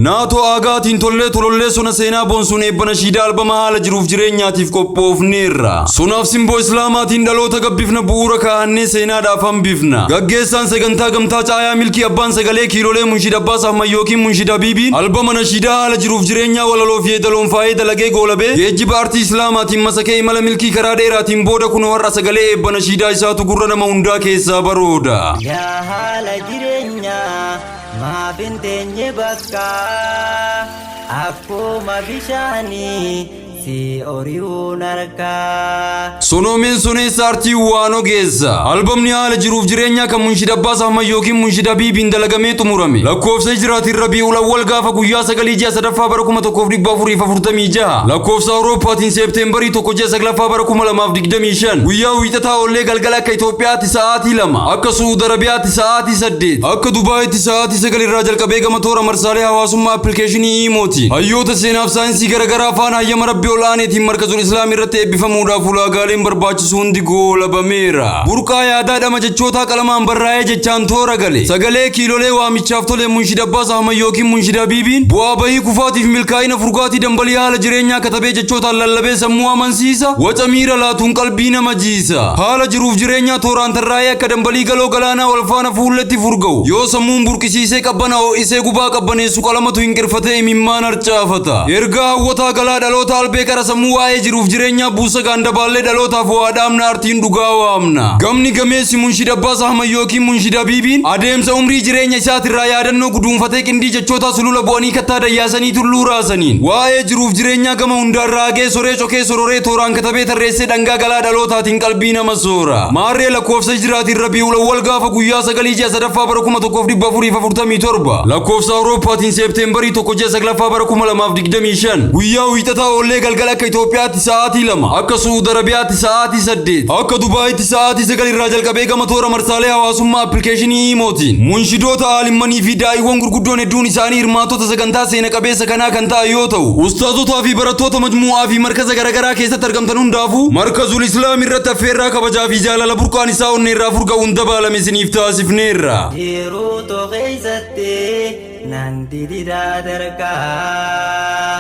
Naatoo aagaatiin tollee sona seenaa boonsuun eebbana shiidaa albama haala jiruuf jireenyaatiif qophoofneerra. Sonaaf simboo islaamaatiin dhaloota gabbifna bu'uura kaa'annee seenaadhaaf hambifna. Gaggeessaan sagantaa gamtaa caayaa milkii abbaan sagalee kiilolee munshid abbaas ahmad yookiin munshid habiibiin albama nashiidaa haala jiruuf jireenyaa walaloof yeedaloon faayee dalagee goolabee geejjiba aartii islaamaatiin masakee imala milkii karaa dheeraatiin booda kunoo har'a sagalee eebbana shiidaa isaatu gurra nama hundaa keessaa barooda. Yaa haala jireenyaa maa binteenye bakka akkuma bishaanii si ori'uun argaa. Sonoomeen soneessa aartii waan ogeessa. Albamni haala jiruuf jireenyaa kan munshid abbaas ahmad yookiin munshid habiibiin dalagamee xumurame. Lakkoofsa hijraatiin rabi'ul awwal gaafa guyyaa 9 ji'a 3ffaa bara 1446. Lakkoofsa awurooppaatiin seepteembarii 1 ji'a 9ffaa bara 2025. Guyyaa wiixataa oollee galgala akka Itoophiyaatti sa'aatii 2, akka Suud Arabiyaatti sa'aatii 8, akka Dubaayitti sa'aatii 9 irraa jalqabee gama toora marsaalee hawaasummaa appilikeeshinii Iimootiin. Hayyoota seenaaf saayinsii garaagaraa faana hayyama rabbii ol'aaneetiin markazul islaamii irratti eebbifamuudhaaf ulaagaaleen barbaachisu hundi goolabameera. Burqaa yaadaadhama jechootaa qalamaan barraa'ee jechaan toora gale. Sagalee kiilolee waamichaaf tole munshid abbaas ahmad yookiin munshid habiibiin bu'aa bahii kufaatiif milkaa'ina furgaatii dambalii haala jireenyaa katabee jechootaan lallabee sammuu amansiisa. Waca miira laatuun qalbii nama jiisa. Haala jiruuf jireenyaa tooraan tarraa'ee akka dambalii galoo galaanaa wal faana fuulletti furga'u. Yoo sammuun burqisiisee qabbana ho'isee gubaa qabbaneessu qalamatu hinqirfatee imimmaan harcaafata. Ergaa hawwataa galaa dhaloota albee kara sammuu waa'ee jiruuf jireenyaa buusa gaandabaallee dhalootaaf waa dhaamna artiin dhugaa waamna. Gamni gameessi munshid abbaas ahmad yookiin munshid habiibiin adeemsa umrii jireenya isaatirraa yaadannoo guduunfatee qindii jechootaa sulula bu'anii kattaa dayyaasanii tulluu raasaniin waa'ee jiruuf jireenyaa gama hundaan raagee soree cokee sororee tooraan katabee tarreessee dhangaa galaa dhalootaatiin qalbii nama soora. Maarree lakkoofsa hijraatiin rabi'ul awwal gaafa guyyaa 9 ji'a 3ffaa bara 1447. Lakkoofsa awurooppaatiin seepteembarii 1 ji'a 9ffaa bara 2025. Guyyaa wiixataa oollee galgala akka Itoophiyaatti sa'aatii 2, akka Suud Arabiyaatti sa'aatii 8, akka Dubaayitti sa'aatii 9 irraa jalqabee gama toora marsaalee hawaasummaa appilikeeshinii Iimootiin. Munshidoota aalimmanii fi daa'imman gurguddoon hedduun isaanii hirmaatota sagantaa seena qabeessa kanaa kan ta'an yoo ta'u, ustaazotaa fi barattoota majmuu'aa fi markaza garaagaraa keessatti argamtan hundaafuu markazul islaam irratti affeerraa kabajaa fi jaalala burqaan isaa onneerraa furga'uun dabaalame isiniif taasifneerra. Yeroo toqeessatti nan dididaa dargaa.